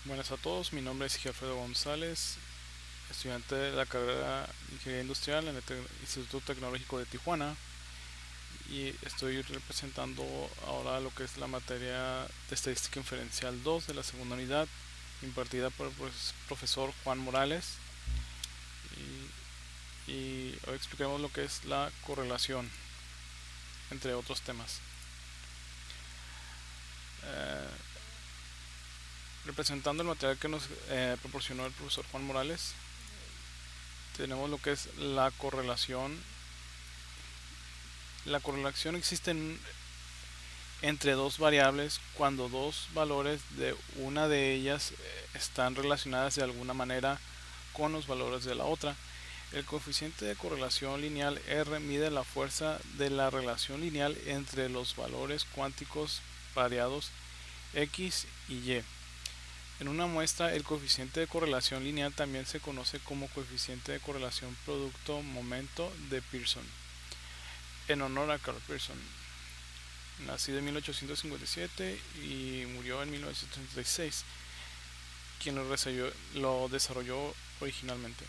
Buenas a todos, mi nombre es Alfredo González, estudiante de la carrera de Ingeniería Industrial en el Instituto Tecnológico de Tijuana y estoy representando ahora lo que es la materia de Estadística Inferencial 2 de la segunda unidad, impartida por el profesor Juan Morales y hoy explicaremos lo que es la correlación, entre otros temas. Eh, Representando el material que nos proporcionó el profesor Juan Morales, tenemos lo que es la correlación. La correlación existe entre dos variables cuando dos valores de una de ellas están relacionadas de alguna manera con los valores de la otra. El coeficiente de correlación lineal R mide la fuerza de la relación lineal entre los valores cuánticos variados X y Y. En una muestra, el coeficiente de correlación lineal también se conoce como coeficiente de correlación producto-momento de Pearson, en honor a Carl Pearson, nacido en 1857 y murió en 1936, quien lo desarrolló originalmente.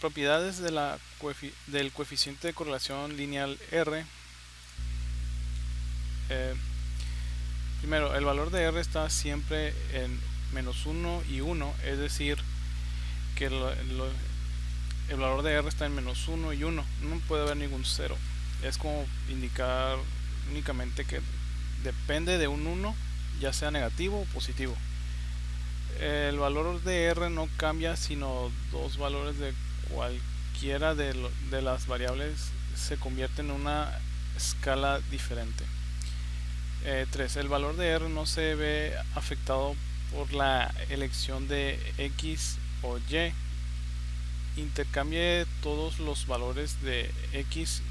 Propiedades del coeficiente de correlación lineal R. Eh, Primero, el valor de R está siempre en menos 1 y 1, es decir, que el valor de R está en menos 1 y 1, no puede haber ningún cero. Es como indicar únicamente que depende de un 1, ya sea negativo o positivo. El valor de R no cambia, sino dos valores de cualquiera de las variables se convierte en una escala diferente. 3. El valor de R no se ve afectado por la elección de X o Y. Intercambie todos los valores de X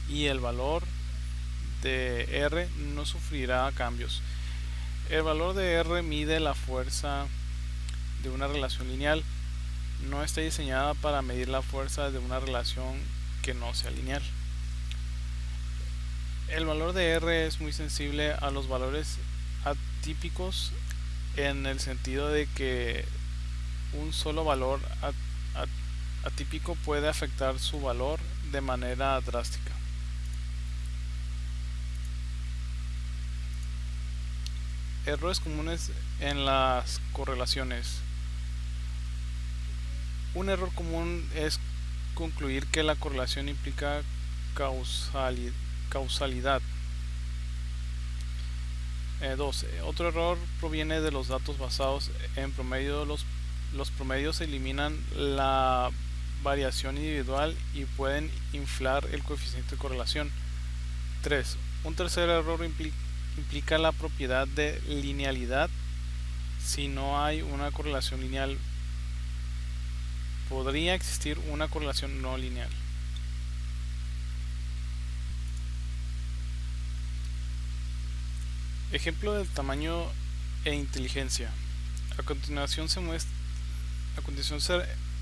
y el valor de R no sufrirá cambios. El valor de R mide la fuerza de una relación lineal. No está diseñada para medir la fuerza de una relación que no sea lineal. El valor de R es muy sensible a los valores atípicos en el sentido de que un solo valor atípico puede afectar su valor de manera drástica. Errores comunes en las correlaciones. Un error común es concluir que la correlación implica causalidad. 2. Otro error proviene de los datos basados en promedio. Los promedios eliminan la variación individual y pueden inflar el coeficiente de correlación. 3. Un tercer error implica la propiedad de linealidad. Si no hay una correlación lineal, podría existir una correlación no lineal. Ejemplo del tamaño e inteligencia. A continuación se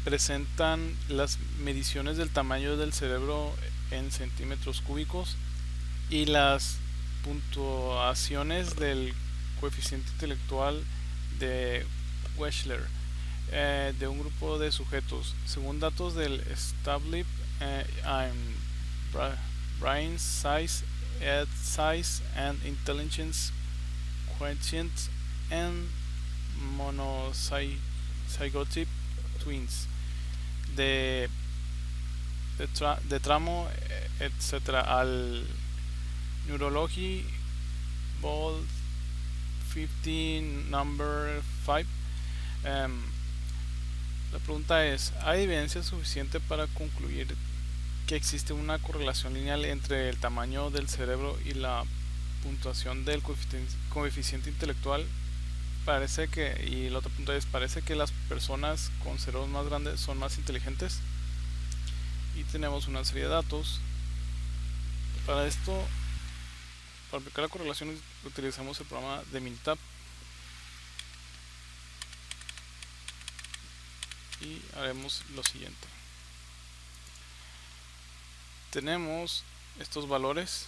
presentan las mediciones del tamaño del cerebro en centímetros cúbicos y las puntuaciones del coeficiente intelectual de Wechsler de un grupo de sujetos. Según datos del Stablip Brain Size, Head Size and Intelligence Quotient and Monozygotic Twins de, de tramo, etc. al Neurology Ball 15 Number 5. La pregunta es, ¿hay evidencia suficiente para concluir que existe una correlación lineal entre el tamaño del cerebro y la puntuación del coeficiente intelectual? Y la otra pregunta es, ¿parece que las personas con cerebros más grandes son más inteligentes? Y tenemos una serie de datos. Para esto, para aplicar la correlación utilizamos el programa de Minitab y haremos lo siguiente. Tenemos estos valores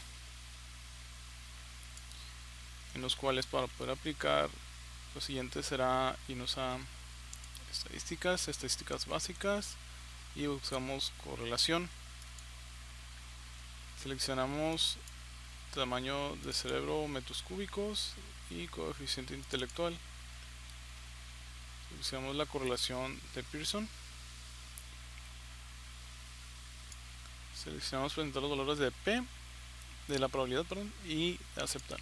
en los cuales para poder aplicar lo siguiente será irnos a estadísticas básicas y buscamos correlación. Seleccionamos tamaño de cerebro metros cúbicos y coeficiente intelectual. Seleccionamos la correlación de Pearson. Seleccionamos presentar los valores de P, de la probabilidad, y aceptar.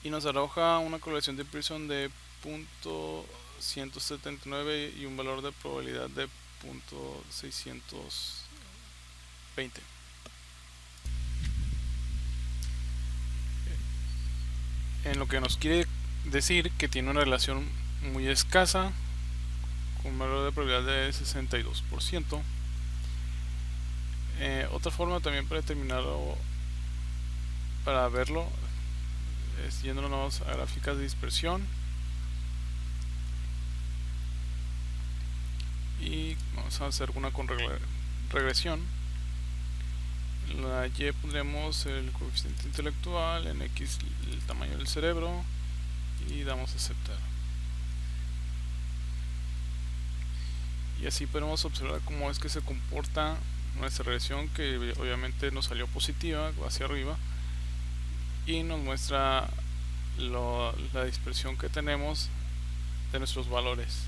Y nos arroja una correlación de Pearson de 0.179 y un valor de probabilidad de 0.620. En lo que nos quiere decir que tiene una relación muy escasa, con un valor de probabilidad de 62%. Otra forma también para determinarlo, para verlo, es yéndonos a gráficas de dispersión y vamos a hacer una con regresión. En la Y pondremos el coeficiente intelectual, en X el tamaño del cerebro y damos a aceptar. Y así podemos observar cómo es que se comporta nuestra regresión, que obviamente nos salió positiva hacia arriba, y nos muestra la dispersión que tenemos de nuestros valores.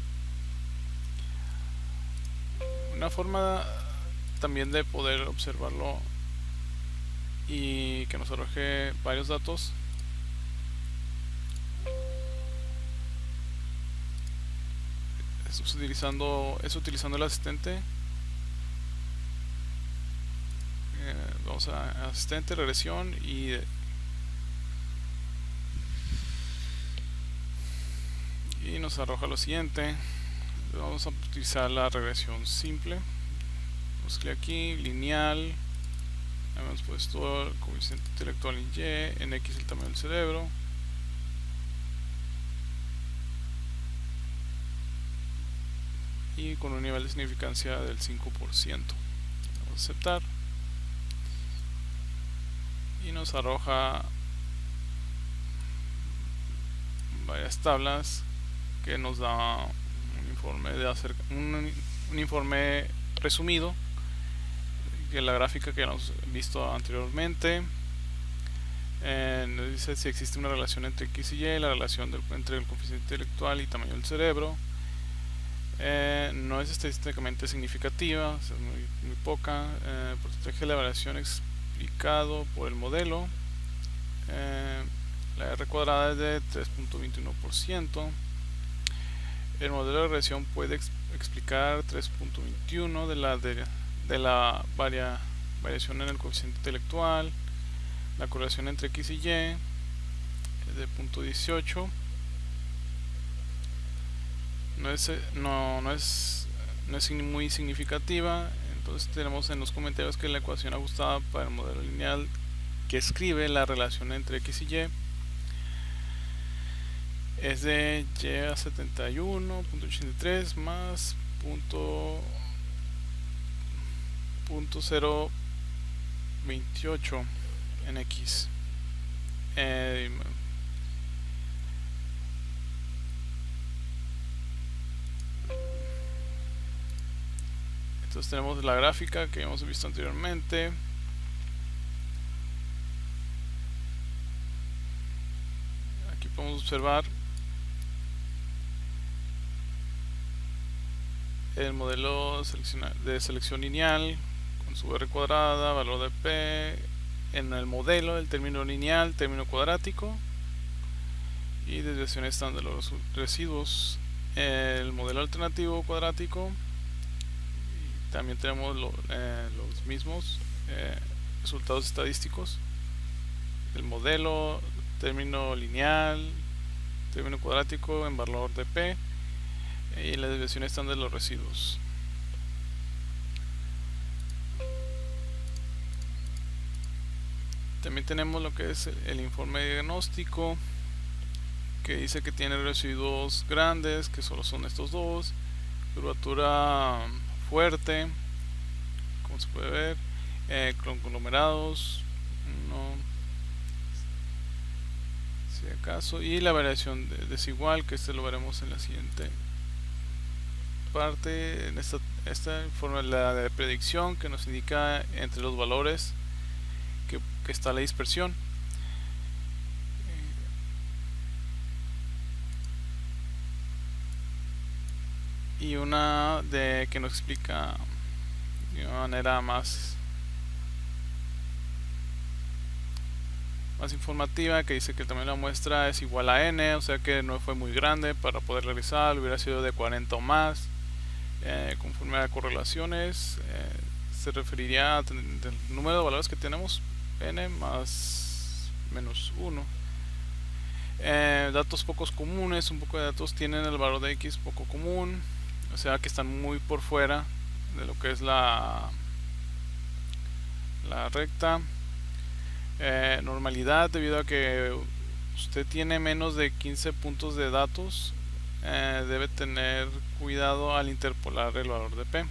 Una forma también de poder observarlo y que nos arroje varios datos es utilizando el asistente. Vamos a asistente, regresión, y nos arroja lo siguiente. Vamos a utilizar la regresión simple. Damos clic aquí, lineal. Hemos puesto el coeficiente intelectual en Y, en X el tamaño del cerebro. Y con un nivel de significancia del 5%. Vamos a aceptar. Y nos arroja varias tablas que nos da un informe un informe resumido, que la gráfica que hemos visto anteriormente. Nos dice si existe una relación entre X y Y, la relación entre el coeficiente intelectual y tamaño del cerebro. No es estadísticamente significativa, o sea, muy poca. Porcentaje de la variación explicado por el modelo. La R cuadrada es de 3.21%. El modelo de regresión puede explicar 3.21 de la variación en el coeficiente intelectual. La correlación entre X y Y es de 0.18. No es muy significativa. Entonces tenemos en los comentarios que la ecuación ajustada para el modelo lineal que escribe la relación entre X y Y es de Y a 71.83 más 0.28 en X. Entonces tenemos la gráfica que hemos visto anteriormente. Aquí podemos observar el modelo de selección lineal con su R cuadrada, valor de P, en el modelo el término lineal, término cuadrático y desviación estándar de los residuos. El modelo alternativo cuadrático, y también tenemos los mismos resultados estadísticos. El modelo, término lineal, término cuadrático en valor de P y la desviación estándar de los residuos. También tenemos lo que es el informe diagnóstico, que dice que tiene residuos grandes, que solo son estos dos, curvatura fuerte, como se puede ver, conglomerados, si acaso, y la variación desigual, que este lo veremos en la siguiente parte. En esta informa la de predicción, que nos indica entre los valores que está la dispersión. Y una de que nos explica de una manera más informativa, que dice que también la muestra es igual a n, o sea que no fue muy grande para poder realizar, hubiera sido de 40 o más. Conforme a correlaciones, se referiría al número de valores que tenemos, n más menos 1. Datos pocos comunes, un poco de datos tienen el valor de x poco común, o sea que están muy por fuera de lo que es la recta. Normalidad, debido a que usted tiene menos de 15 puntos de datos, debe tener cuidado al interpolar el valor de p.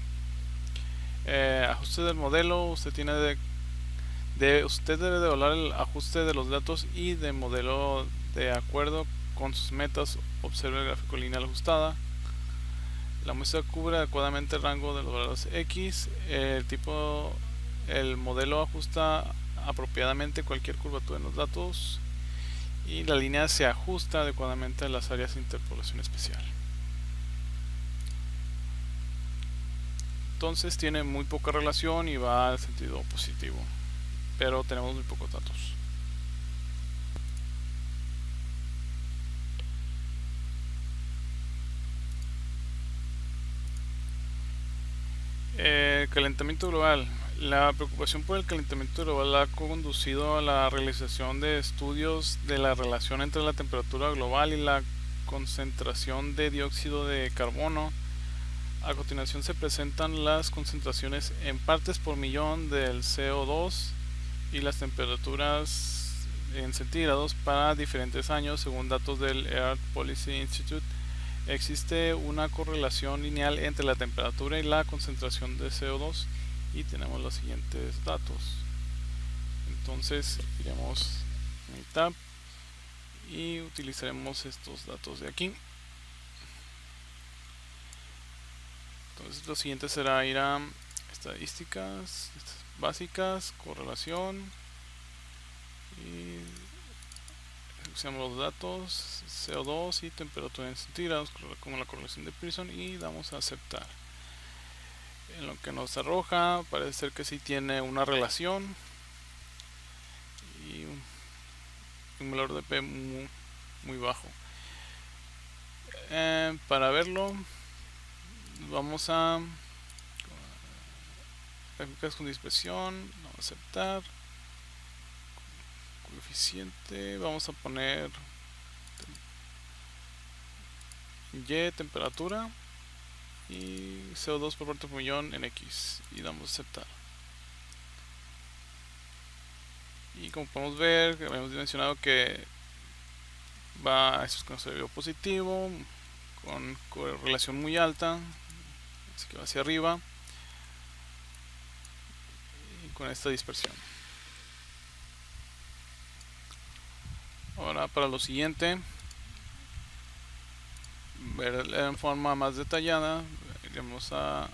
Ajuste del modelo, usted tiene usted debe de evaluar el ajuste de los datos y de modelo de acuerdo con sus metas. Observe el gráfico lineal ajustada. La muestra cubre adecuadamente el rango de los valores x. El modelo ajusta apropiadamente cualquier curvatura en los datos, y la línea se ajusta adecuadamente a las áreas de interpolación especial. Entonces tiene muy poca relación y va al sentido positivo, pero tenemos muy pocos datos. Calentamiento global. La preocupación por el calentamiento global ha conducido a la realización de estudios de la relación entre la temperatura global y la concentración de dióxido de carbono. A continuación se presentan las concentraciones en partes por millón del CO2 y las temperaturas en centígrados para diferentes años según datos del Earth Policy Institute. Existe una correlación lineal entre la temperatura y la concentración de CO2, y tenemos los siguientes datos. Entonces iremos a mi tab y utilizaremos estos datos de aquí. Entonces lo siguiente será ir a estadísticas básicas, correlación, y usamos los datos CO2 y temperatura en centígrados como la correlación de Pearson, y damos a aceptar. En lo que nos arroja parece ser que sí tiene una relación y un valor de P muy bajo. Para verlo vamos a gráficas con dispersión, vamos a aceptar coeficiente, vamos a poner Y, temperatura, y CO2 por parte por millón en X, y damos a aceptar. Y como podemos ver, habíamos mencionado que va a esto, se vio positivo, con correlación muy alta, así que va hacia arriba, y con esta dispersión. Ahora para lo siguiente, ver en forma más detallada, iremos a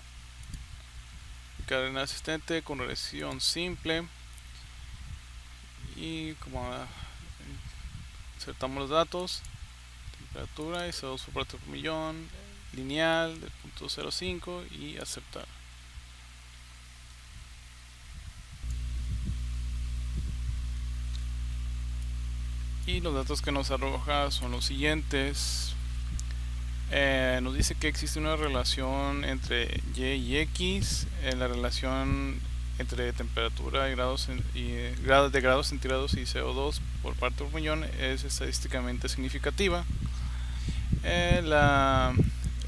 cadena asistente con regresión simple, y como insertamos los datos, temperatura y CO2 por parte por millón, lineal de 0.05, y aceptar. Y los datos que nos arroja son los siguientes. Nos dice que existe una relación entre Y y X. La relación entre temperatura y de grados centígrados y CO2 por parte por millón es estadísticamente significativa. El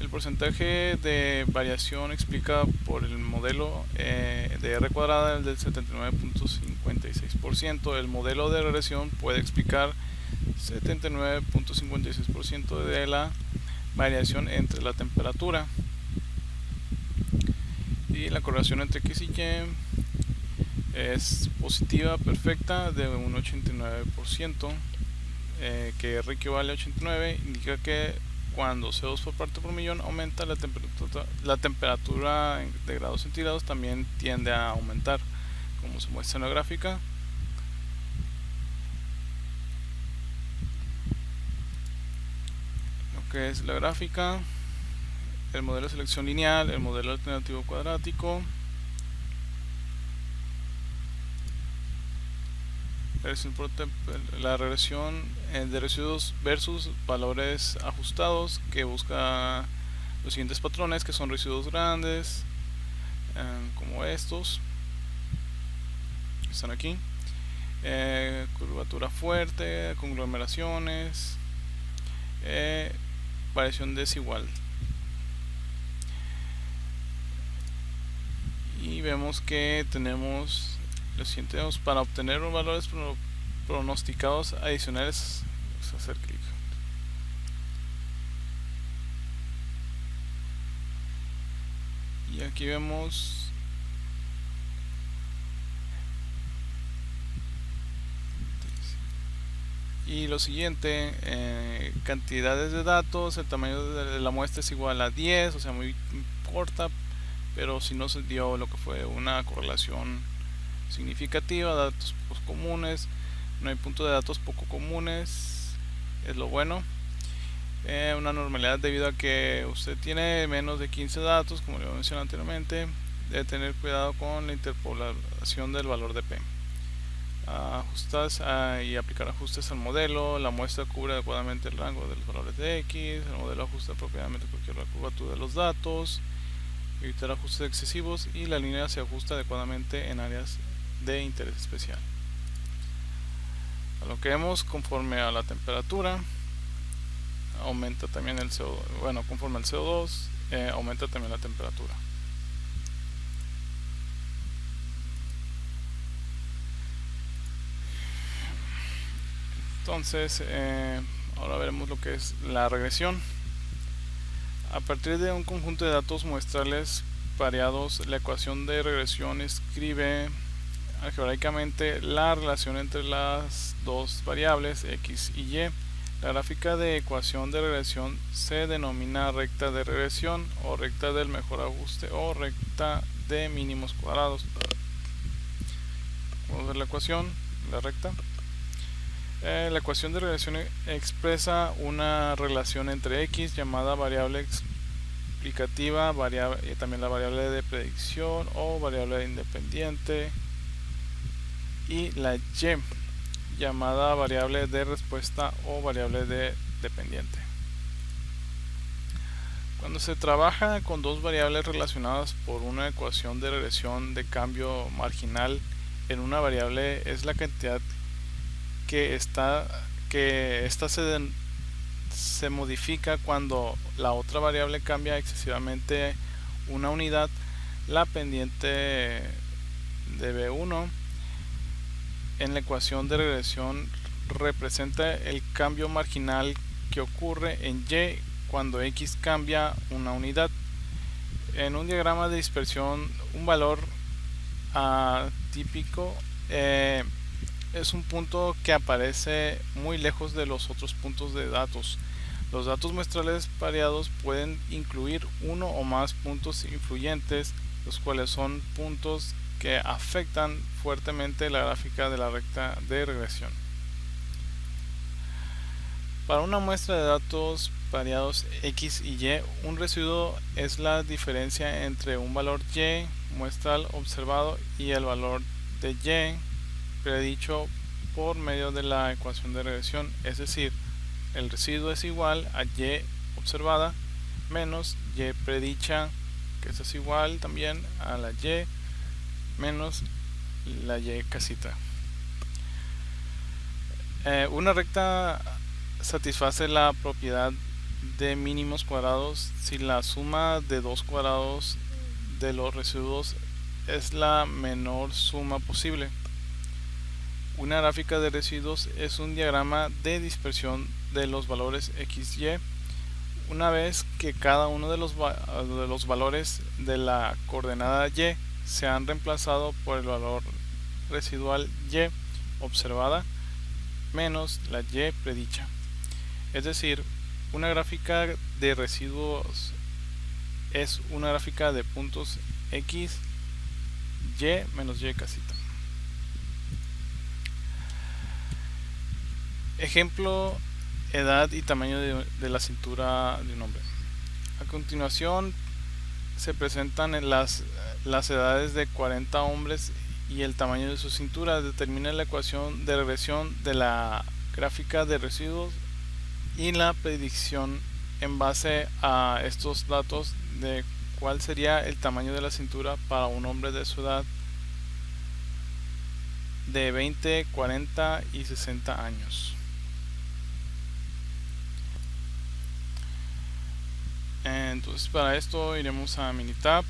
porcentaje de variación explica por el modelo de R cuadrada del 79.56%. El modelo de regresión puede explicar 79.56% de la variación entre la temperatura, y la correlación entre X y Y es positiva perfecta de un 89%. que R equivale a 89, indica que cuando CO2 por parte por millón aumenta, la temperatura de grados centígrados también tiende a aumentar, como se muestra en la gráfica. Lo que es la gráfica, el modelo de selección lineal, el modelo alternativo cuadrático, la regresión de residuos versus valores ajustados, que busca los siguientes patrones, que son residuos grandes, como estos que están aquí, curvatura fuerte, conglomeraciones, variación desigual. Y vemos que tenemos lo siguiente: para obtener valores pronosticados adicionales, vamos a hacer clic. Y aquí vemos y lo siguiente, cantidades de datos, el tamaño de la muestra es igual a 10, o sea, muy corta, pero si no se dio lo que fue una correlación significativa. Datos pocos comunes, no hay punto de datos poco comunes, es lo bueno. Una normalidad debido a que usted tiene menos de 15 datos, como le mencioné anteriormente. Debe tener cuidado con la interpolación del valor de P. Ajustas y aplicar ajustes al modelo. La muestra cubre adecuadamente el rango de los valores de X. El modelo ajusta apropiadamente cualquier curvatura de los datos. Evitar ajustes excesivos, y la línea se ajusta adecuadamente en áreas de interés especial. A lo que vemos, conforme a la temperatura aumenta también el CO2, bueno, conforme al CO2 aumenta también la temperatura. Entonces, ahora veremos lo que es la regresión. A partir de un conjunto de datos muestrales variados, la ecuación de regresión escribe algebraicamente la relación entre las dos variables x y y. La gráfica de ecuación de regresión se denomina recta de regresión, o recta del mejor ajuste, o recta de mínimos cuadrados. Vamos a ver la ecuación, la recta. La ecuación de regresión expresa una relación entre x, llamada variable explicativa, y también la variable de predicción o variable independiente, y la y, llamada variable de respuesta o variable de dependiente. Cuando se trabaja con dos variables relacionadas por una ecuación de regresión, de cambio marginal en una variable es la cantidad que esta se modifica cuando la otra variable cambia excesivamente una unidad. La pendiente de B1 en la ecuación de regresión representa el cambio marginal que ocurre en y cuando x cambia una unidad. En un diagrama de dispersión, un valor típico es un punto que aparece muy lejos de los otros puntos de datos. Los datos muestrales variados pueden incluir uno o más puntos influyentes, los cuales son puntos que afectan fuertemente la gráfica de la recta de regresión. Para una muestra de datos variados x y y, un residuo es la diferencia entre un valor y muestral observado y el valor de y predicho por medio de la ecuación de regresión. Es decir, el residuo es igual a y observada menos y predicha, que esto es igual también a la y menos la y casita. Una recta satisface la propiedad de mínimos cuadrados si la suma de dos cuadrados de los residuos es la menor suma posible. Una gráfica de residuos es un diagrama de dispersión de los valores x y. Una vez que cada uno de los valores de la coordenada y se han reemplazado por el valor residual y observada, menos la y predicha. Es decir, una gráfica de residuos es una gráfica de puntos x, y menos y casita. Ejemplo: edad y tamaño de la cintura de un hombre. A continuación se presentan en las edades de 40 hombres y el tamaño de su cintura. Determina la ecuación de regresión de la gráfica de residuos y la predicción en base a estos datos de cuál sería el tamaño de la cintura para un hombre de su edad de 20, 40 y 60 años. Entonces, para esto iremos a Minitab,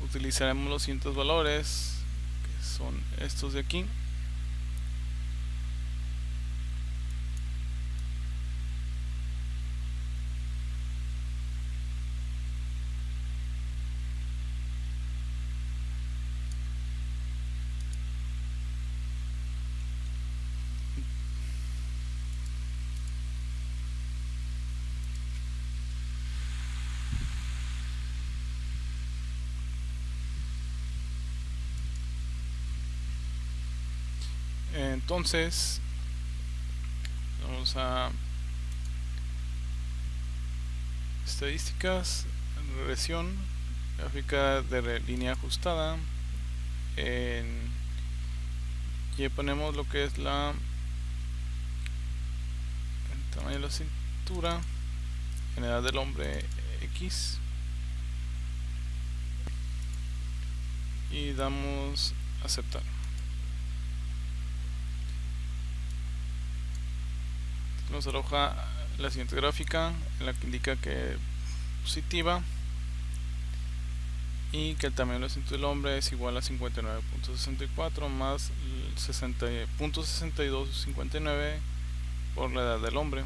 utilizaremos los siguientes valores, que son estos de aquí. Entonces vamos a estadísticas, regresión, gráfica de línea ajustada. Y ponemos lo que es el tamaño de la cintura, en edad del hombre X, y damos aceptar. Nos arroja la siguiente gráfica, en la que indica que positiva y que el tamaño de la cintura del hombre es igual a 59.64 más 60.6259 por la edad del hombre.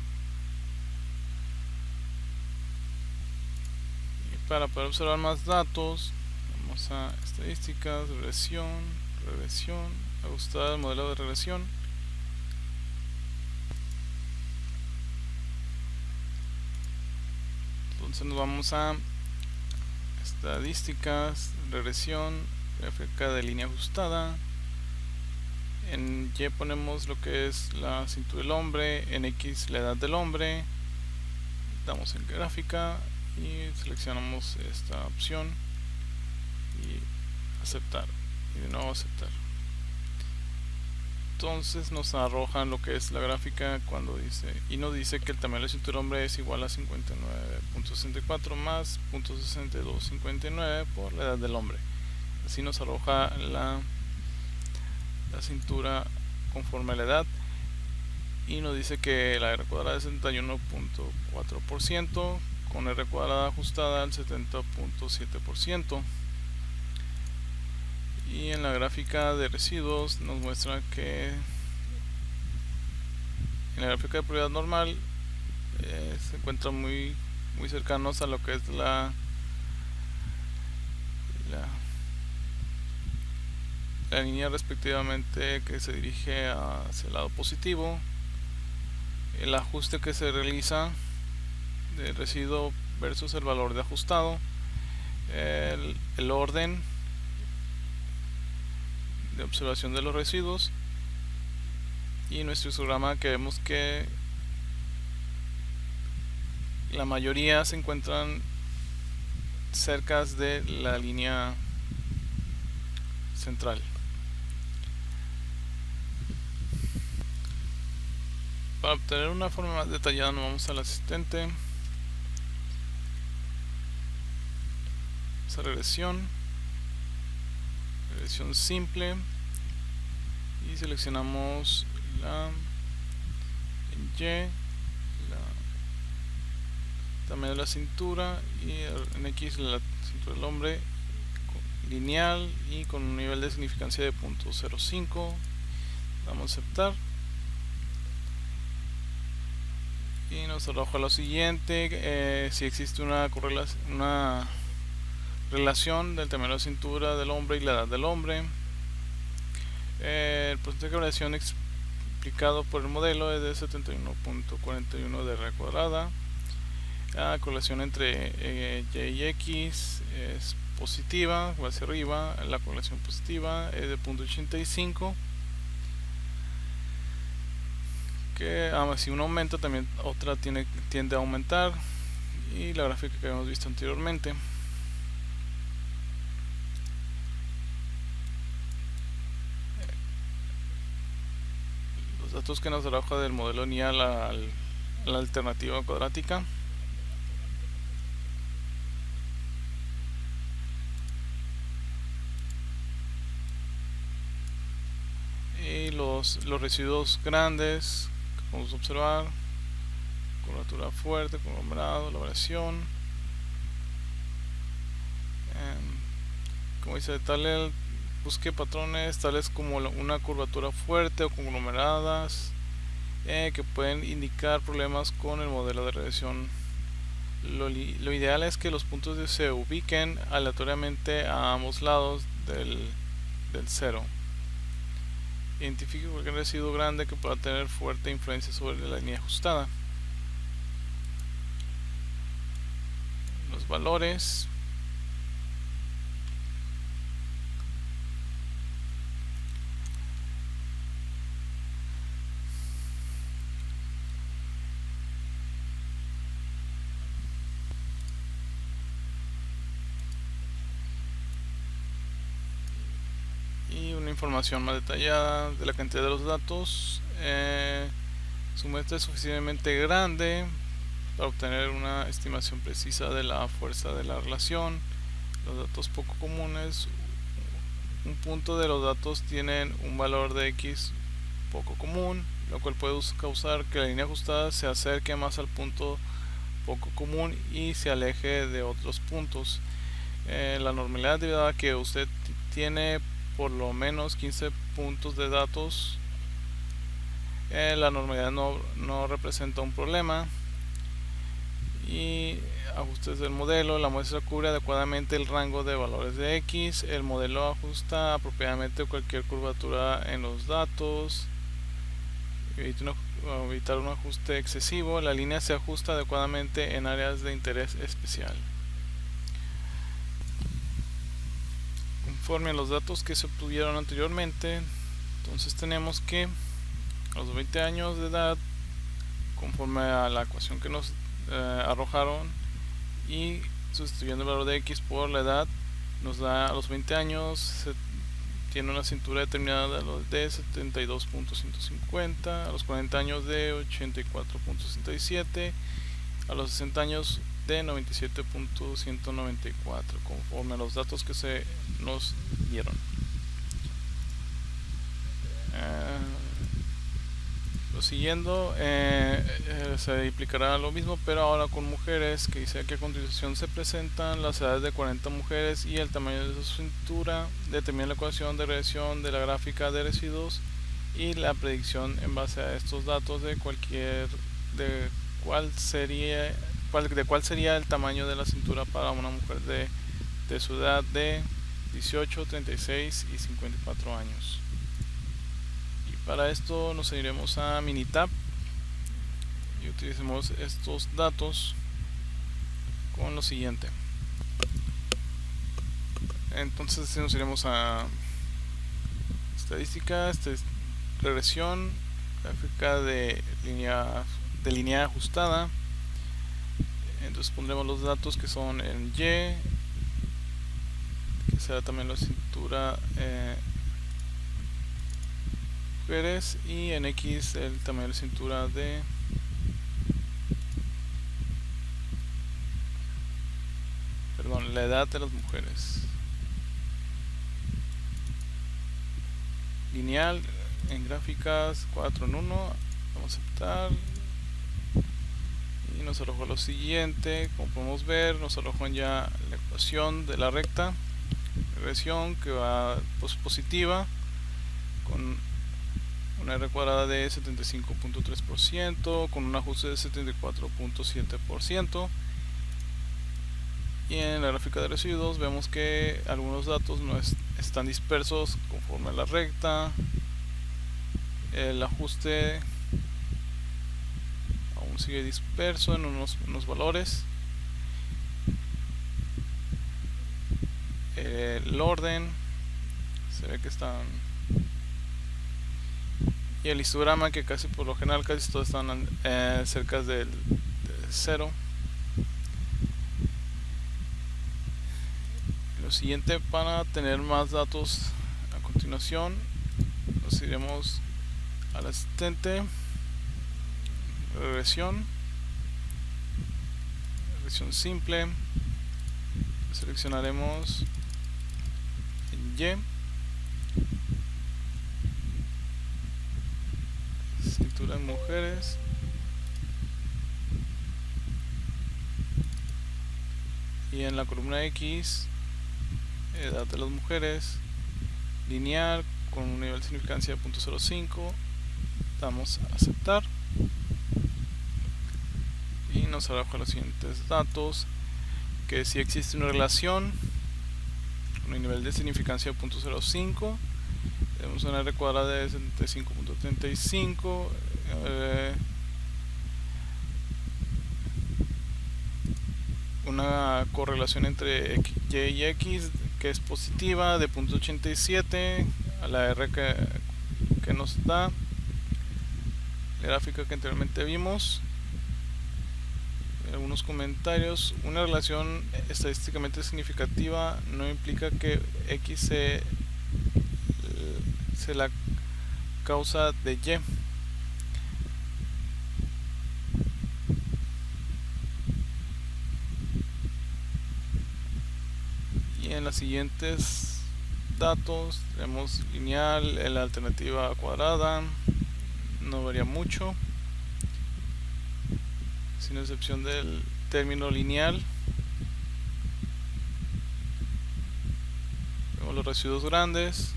Y para poder observar más datos, vamos a estadísticas, regresión, ajustar el modelo de regresión. Entonces nos vamos a estadísticas, regresión, gráfica de línea ajustada. En Y ponemos lo que es la cintura del hombre, en X la edad del hombre, damos en gráfica y seleccionamos esta opción y aceptar, y de nuevo aceptar. Entonces nos arrojan lo que es la gráfica cuando dice, y nos dice que el tamaño de la cintura del hombre es igual a 59.64 más 0.6259 por la edad del hombre. Así nos arroja la cintura conforme a la edad, y nos dice que la R cuadrada es 71.4%, con R cuadrada ajustada al 70.7%. Y en la gráfica de residuos nos muestra que en la gráfica de probabilidad normal se encuentran muy cercanos a lo que es la línea respectivamente que se dirige hacia el lado positivo. El ajuste que se realiza de residuo versus el valor de ajustado, el orden de observación de los residuos, y nuestro histograma, que vemos que la mayoría se encuentran cerca de la línea central. Para obtener una forma más detallada nos vamos al asistente, esa regresión simple, y seleccionamos la Y, tamaño de la cintura, y en X la cintura del hombre lineal y con un nivel de significancia de 0.05. Damos a aceptar y nos arroja lo siguiente: si existe una relación del tamaño de la cintura del hombre y la edad del hombre. El porcentaje de variación explicado por el modelo es de 71.41 de R cuadrada. La correlación entre y y x es positiva, va hacia arriba. La correlación positiva es de 0.85, que si uno aumenta también otra tiende a aumentar, y la gráfica que habíamos visto anteriormente. Los datos que nos arroja del modelo lineal a la alternativa cuadrática. Y los residuos grandes que podemos observar: curvatura fuerte, conglomerado, la variación. Como dice Taleb, busque patrones tales como una curvatura fuerte o conglomeradas que pueden indicar problemas con el modelo de regresión. Lo ideal es que los puntos se ubiquen aleatoriamente a ambos lados del cero. Identifique cualquier residuo grande que pueda tener fuerte influencia sobre la línea ajustada. Los valores. Y una información más detallada de la cantidad de los datos. Su muestra es suficientemente grande para obtener una estimación precisa de la fuerza de la relación. Los datos poco comunes: un punto de los datos tienen un valor de x poco común, lo cual puede causar que la línea ajustada se acerque más al punto poco común y se aleje de otros puntos. La normalidad, debido a que usted tiene por lo menos 15 puntos de datos, la normalidad no representa un problema. Y ajustes del modelo: la muestra cubre adecuadamente el rango de valores de x. El modelo ajusta apropiadamente cualquier curvatura en los datos. Evitar un ajuste excesivo. La línea se ajusta adecuadamente en áreas de interés especial. Conforme a los datos que se obtuvieron anteriormente, entonces tenemos que a los 20 años de edad, conforme a la ecuación que nos arrojaron, y sustituyendo el valor de x por la edad, nos da a los 20 años tiene una cintura determinada de 72.150, a los 40 años de 84.67, a los 60 años de 97.194, conforme a los datos que se nos dieron. Siguiendo, se aplicará lo mismo, pero ahora con mujeres, que dice que a continuación se presentan las edades de 40 mujeres y el tamaño de su cintura. Determina la ecuación de regresión de la gráfica de residuos y la predicción en base a estos datos de cuál sería el tamaño de la cintura para una mujer de su edad de 18, 36 y 54 años. Para esto nos iremos a Minitab y utilicemos estos datos con lo siguiente. Entonces nos iremos a estadística, regresión, gráfica de línea ajustada. Entonces pondremos los datos que son en Y, que será también la cintura mujeres, y en X el tamaño de cintura de la edad de las mujeres. Lineal en gráficas 4 en 1, vamos a aceptar y nos arrojó lo siguiente. Como podemos ver, nos arrojó ya la ecuación de la recta regresión, que va positiva, con una R cuadrada de 75.3%, con un ajuste de 74.7%. Y en la gráfica de residuos vemos que algunos datos no están dispersos conforme a la recta. El ajuste aún sigue disperso en unos valores. El orden se ve que están, y el histograma, que casi por lo general casi todos están cerca del 0. Lo siguiente, para tener más datos a continuación, nos iremos al asistente, regresión simple, seleccionaremos en Y, cintura en mujeres, y en la columna X, edad de las mujeres, lineal con un nivel de significancia de 0.05, damos a aceptar y nos arroja los siguientes datos: que si existe una relación con un nivel de significancia de 0.05, tenemos una R cuadrada de 75.35, una correlación entre Y y X que es positiva de 0.87 a la R que nos da la gráfica que anteriormente vimos. Algunos comentarios: una relación estadísticamente significativa no implica que X se la causa de Y. Y en los siguientes datos tenemos lineal, la alternativa cuadrada, no varía mucho, sin excepción del término lineal. Vemos los residuos grandes,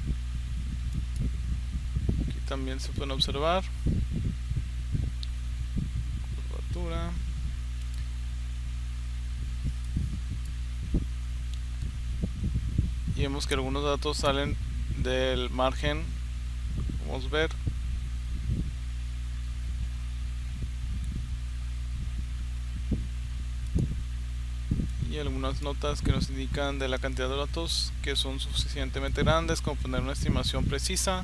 aquí también se pueden observar curvatura. Y vemos que algunos datos salen del margen, vamos a ver. Y algunas notas que nos indican de la cantidad de datos que son suficientemente grandes como poner una estimación precisa.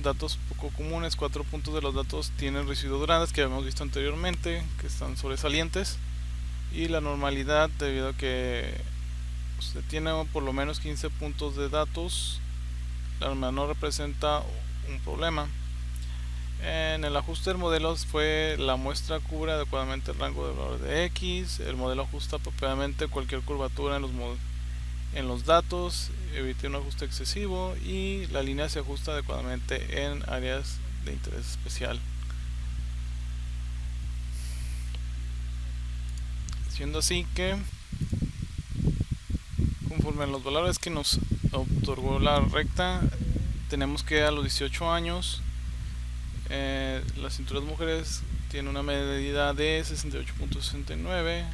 Datos poco comunes: 4 puntos de los datos tienen residuos grandes, que habíamos visto anteriormente, que están sobresalientes. Y la normalidad, debido a que usted tiene por lo menos 15 puntos de datos, la normalidad no representa un problema. En el ajuste del modelo fue: la muestra cubre adecuadamente el rango de valor de X, el modelo ajusta apropiadamente cualquier curvatura en los datos, evite un ajuste excesivo, y la línea se ajusta adecuadamente en áreas de interés especial. Siendo así que, conforme a los valores que nos otorgó la recta, tenemos que a los 18 años las cinturas mujeres tienen una medida de 68.69,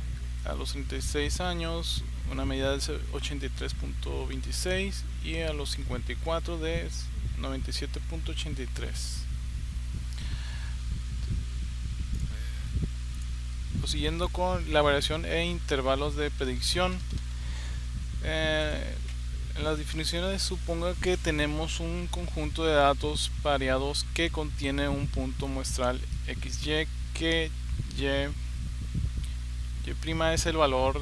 a los 36 años una medida de 83.26 y a los 54 de 97.83. Siguiendo con la variación e intervalos de predicción, en las definiciones suponga que tenemos un conjunto de datos variados que contiene un punto muestral XY, que Y' es el valor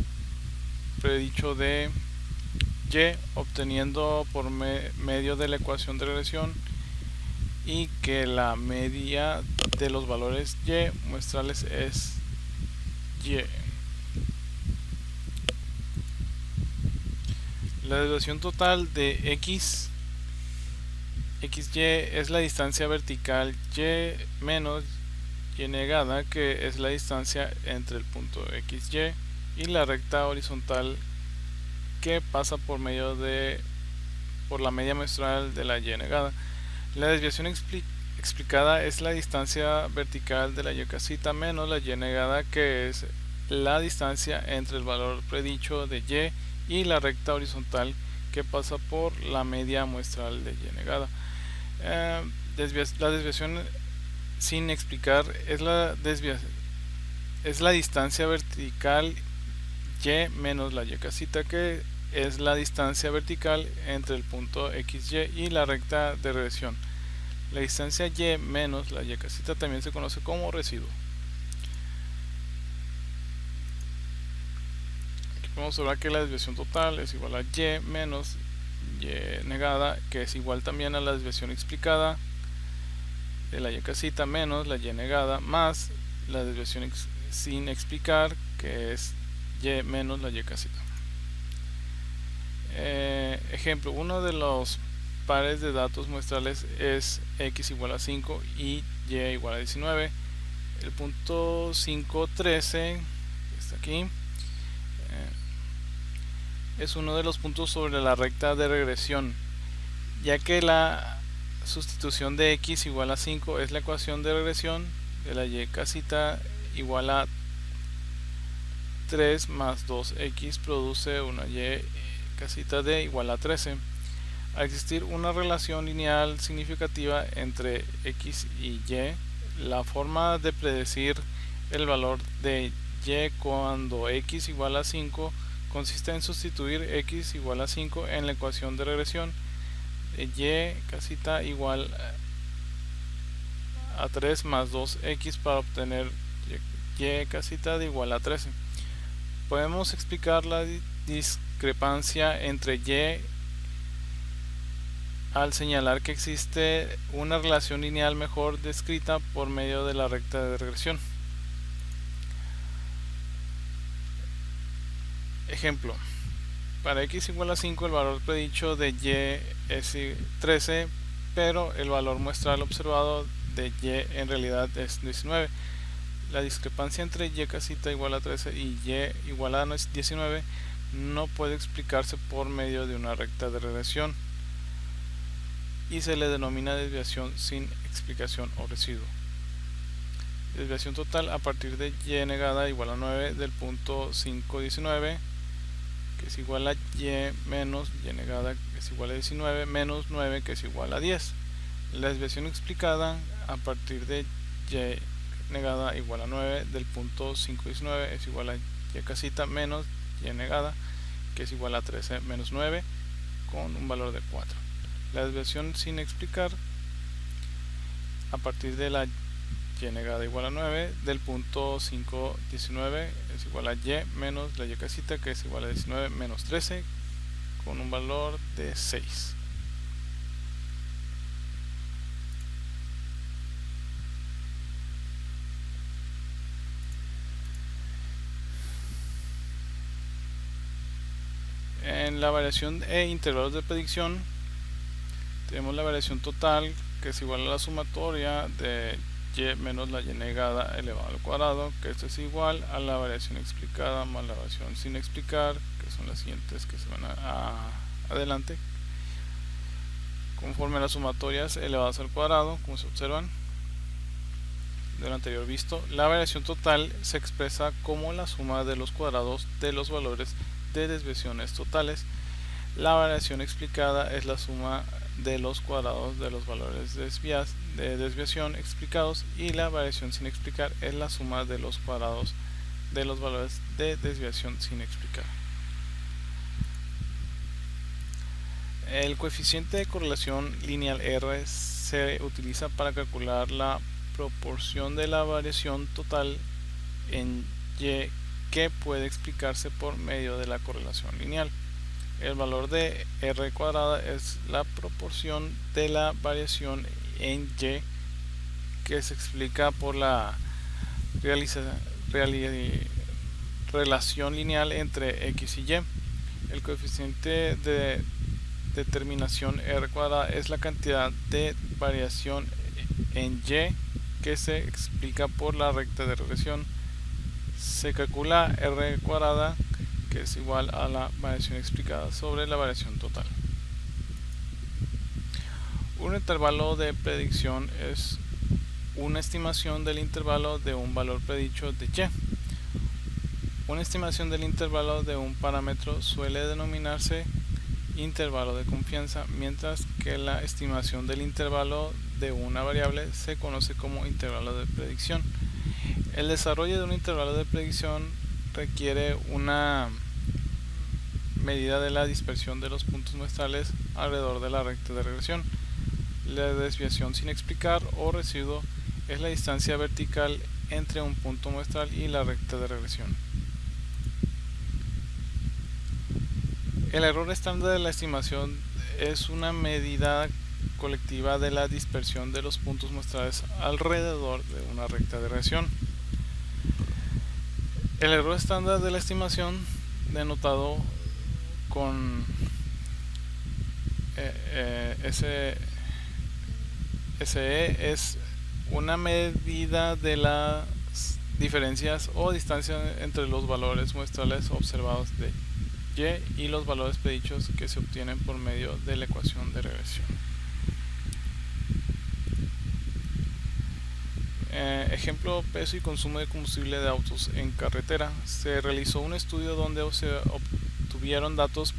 predicho de Y obteniendo por medio de la ecuación de regresión, y que la media de los valores Y muestrales es Y. La desviación total de XY es la distancia vertical Y menos Y negada, que es la distancia entre el punto XY y la recta horizontal que pasa por la media muestral de la Y negada. La desviación explicada es la distancia vertical de la Y casita menos la Y negada, que es la distancia entre el valor predicho de y y la recta horizontal que pasa por la media muestral de y negada. La desviación sin explicar es la distancia vertical y menos la y casita, que es la distancia vertical entre el punto xy y la recta de regresión. La distancia y menos la y casita también se conoce como residuo. Aquí podemos observar que la desviación total es igual a y menos y negada, que es igual también a la desviación explicada de la y casita menos la y negada más la desviación sin explicar, que es y menos la y casita. Ejemplo, uno de los pares de datos muestrales es x igual a 5 y y igual a 19. El punto 513, que está aquí, es uno de los puntos sobre la recta de regresión, ya que la sustitución de x igual a 5 es la ecuación de regresión de la y casita igual a 3 más 2x produce una y casita de igual a 13. Al existir una relación lineal significativa entre x y y, la forma de predecir el valor de y cuando x igual a 5 consiste en sustituir x igual a 5 en la ecuación de regresión de y casita igual a 3 más 2x para obtener y casita de igual a 13. Podemos explicar la discrepancia entre y al señalar que existe una relación lineal mejor descrita por medio de la recta de regresión. Ejemplo, para x igual a 5 el valor predicho de y es 13, pero el valor muestral observado de y en realidad es 19. La discrepancia entre y casita igual a 13 y y igual a 19 no puede explicarse por medio de una recta de regresión y se le denomina desviación sin explicación o residuo. Desviación total a partir de y negada igual a 9 del punto 519, que es igual a y menos y negada, que es igual a 19, menos 9, que es igual a 10. La desviación explicada a partir de y negada igual a 9 del punto 519 es igual a y casita menos y negada, que es igual a 13 menos 9, con un valor de 4. La desviación sin explicar a partir de la y negada igual a 9 del punto 519 es igual a y menos la y casita, que es igual a 19 menos 13, con un valor de 6. En la variación e intervalos de predicción tenemos la variación total, que es igual a la sumatoria de y menos la y negada elevado al cuadrado, que esto es igual a la variación explicada más la variación sin explicar, que son las siguientes que se van adelante, conforme a las sumatorias elevadas al cuadrado, como se observan de lo anterior visto. La variación total se expresa como la suma de los cuadrados de los valores de desviaciones totales. La variación explicada es la suma de los cuadrados de los valores de desviación explicados, y la variación sin explicar es la suma de los cuadrados de los valores de desviación sin explicar. El coeficiente de correlación lineal R se utiliza para calcular la proporción de la variación total en y que puede explicarse por medio de la correlación lineal. El valor de R cuadrada es la proporción de la variación en y que se explica por la relación lineal entre x y y. El coeficiente de determinación R cuadrada es la cantidad de variación en y que se explica por la recta de regresión. Se calcula R cuadrada, que es igual a la variación explicada sobre la variación total. Un intervalo de predicción es una estimación del intervalo de un valor predicho de y. Una estimación del intervalo de un parámetro suele denominarse intervalo de confianza, mientras que la estimación del intervalo de una variable se conoce como intervalo de predicción. El desarrollo de un intervalo de predicción requiere una medida de la dispersión de los puntos muestrales alrededor de la recta de regresión. La desviación sin explicar o residuo es la distancia vertical entre un punto muestral y la recta de regresión. El error estándar de la estimación es una medida colectiva de la dispersión de los puntos muestrales alrededor de una recta de regresión. El error estándar de la estimación, denotado con SE, es una medida de las diferencias o distancia entre los valores muestrales observados de y los valores predichos que se obtienen por medio de la ecuación de regresión. Ejemplo: peso y consumo de combustible de autos en carretera. Se realizó un estudio donde se obtuvieron datos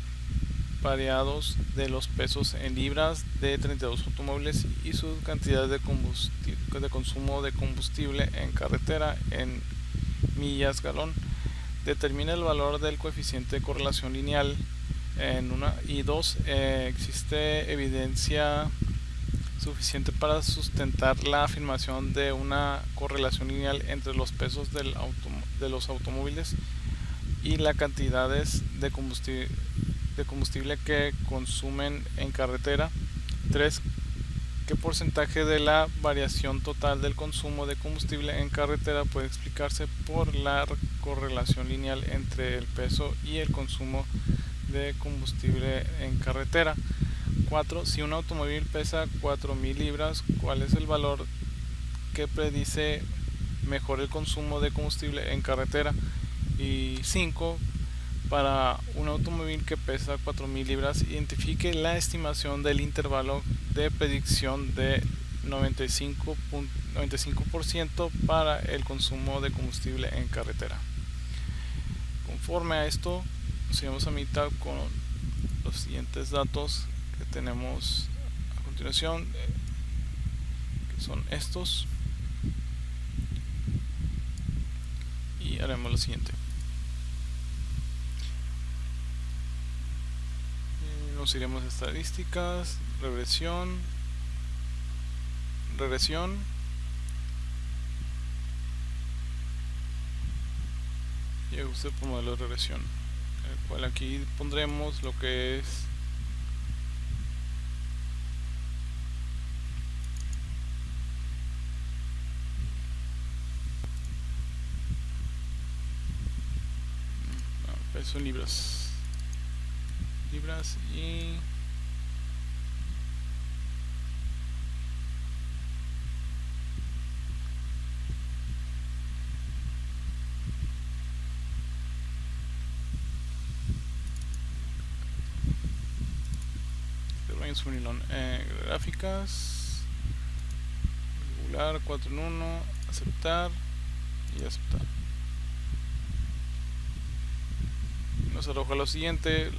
variados de los pesos en libras de 32 automóviles y su cantidad de consumo de combustible en carretera en millas galón. Determina el valor del coeficiente de correlación lineal en 1 y 2. Existe evidencia suficiente para sustentar la afirmación de una correlación lineal entre los pesos de los automóviles y las cantidades de combustible que consumen en carretera. 3. ¿Qué porcentaje de la variación total del consumo de combustible en carretera puede explicarse por la correlación lineal entre el peso y el consumo de combustible en carretera? 4. Si un automóvil pesa 4.000 libras, ¿cuál es el valor que predice mejor el consumo de combustible en carretera? Y 5. Para un automóvil que pesa 4.000 libras, identifique la estimación del intervalo de predicción de 95% para el consumo de combustible en carretera. Conforme a esto, nos iremos a mitad con los siguientes datos que tenemos a continuación, que son estos, y haremos lo siguiente. Nos iremos a estadísticas, regresión, y ajuste por modelo de regresión, el cual aquí pondremos lo que es peso en libras y gráficas, regular, 4 en 1, aceptar y aceptar. Nos arroja lo siguiente: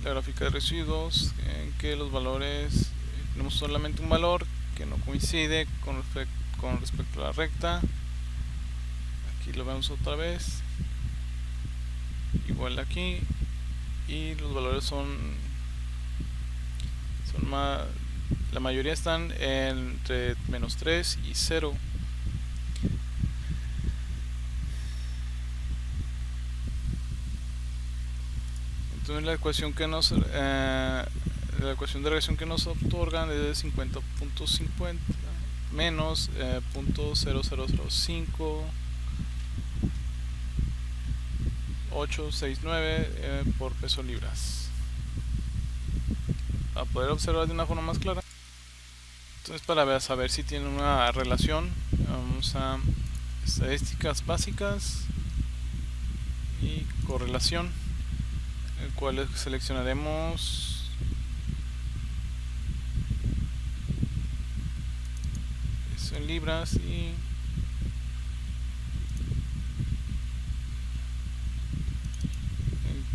la gráfica de residuos, en que los valores, tenemos solamente un valor que no coincide con respecto a la recta. Aquí lo vemos otra vez, igual aquí, y los valores son más, la mayoría están entre -3 y 0. Entonces la ecuación de regresión que nos otorgan es de 50.50 menos .0005 869 por peso libras. Para poder observar de una forma más clara, entonces, para saber si tiene una relación, vamos a estadísticas básicas y correlación, el cual seleccionaremos eso en libras y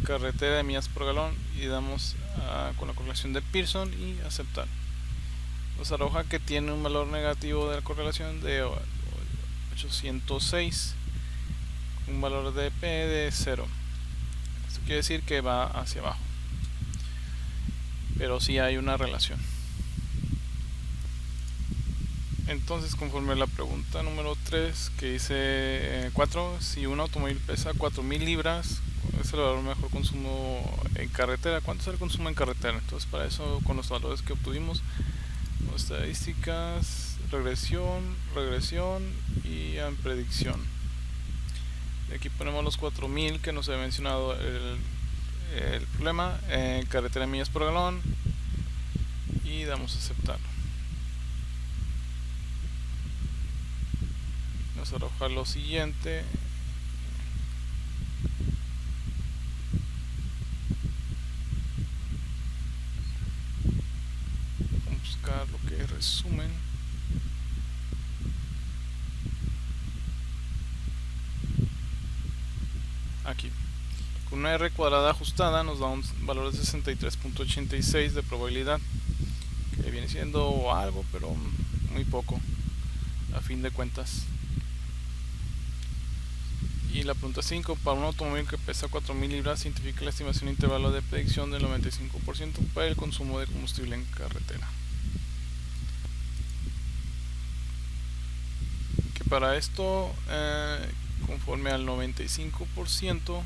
carretera de millas por galón y damos con la correlación de Pearson y aceptar. Nos arroja que tiene un valor negativo de la correlación de 806, un valor de P de 0. Esto quiere decir que va hacia abajo, pero sí hay una relación. Entonces, conforme a la pregunta número 3, que dice 4, si un automóvil pesa 4000 libras, es el valor mejor consumo en carretera. ¿Cuánto es el consumo en carretera? Entonces, para eso, con los valores que obtuvimos, estadísticas, regresión y en predicción. Y aquí ponemos los 4000 que nos había mencionado el problema en carretera en millas por galón y damos a aceptar. Nos arroja lo siguiente. Vamos a buscar lo que es resumen. Aquí con una R cuadrada ajustada nos da un valor de 63.86 de probabilidad, que viene siendo algo, pero muy poco a fin de cuentas. Y la pregunta 5, para un automóvil que pesa 4000 libras, científica la estimación intervalo de predicción del 95% para el consumo de combustible en carretera. Que para esto, conforme al 95%,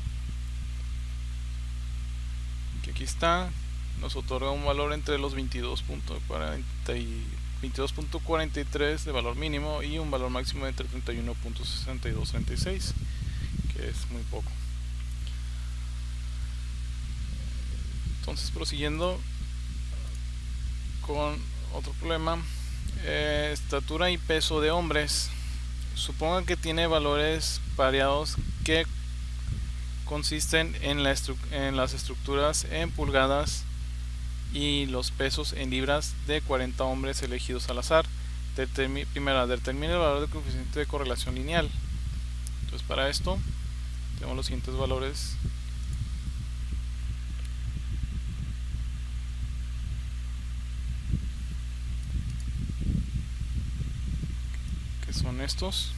que aquí está, nos otorga un valor entre los 22.43 de valor mínimo y un valor máximo de entre 31.6236, que es muy poco. Entonces, prosiguiendo con otro problema, estatura y peso de hombres. Supongan que tiene valores variados que consisten en las estructuras en pulgadas y los pesos en libras de 40 hombres elegidos al azar. Primero, determine el valor del coeficiente de correlación lineal. Entonces, para esto tenemos los siguientes valores. Que son estos.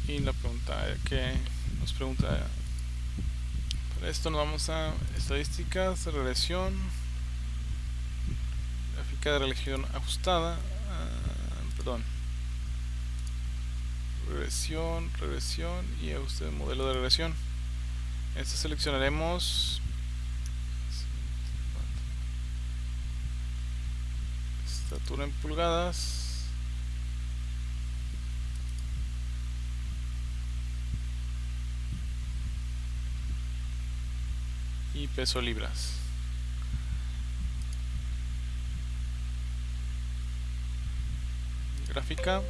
Y la pregunta que nos pregunta, para esto nos vamos a estadísticas, regresión, gráfica de regresión ajustada, regresión y ajuste de modelo de regresión. Este seleccionaremos estatura en pulgadas, y peso libras. Gráfica.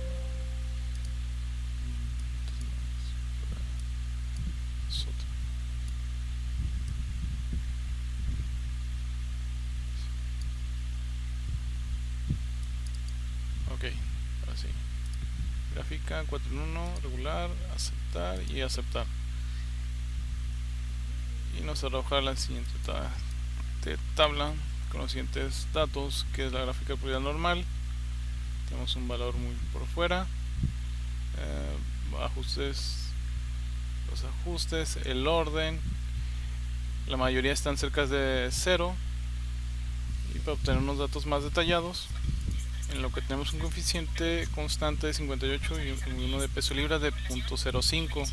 Ok, ahora sí. Gráfica 4 en 1, regular, aceptar y aceptar. Y nos arroja la siguiente tabla con los siguientes datos, que es la gráfica de probabilidad normal. Tenemos un valor muy por fuera, los ajustes, el orden, la mayoría están cerca de 0. Y para obtener unos datos más detallados, en lo que tenemos un coeficiente constante de 58 y uno de peso libra de 0.05.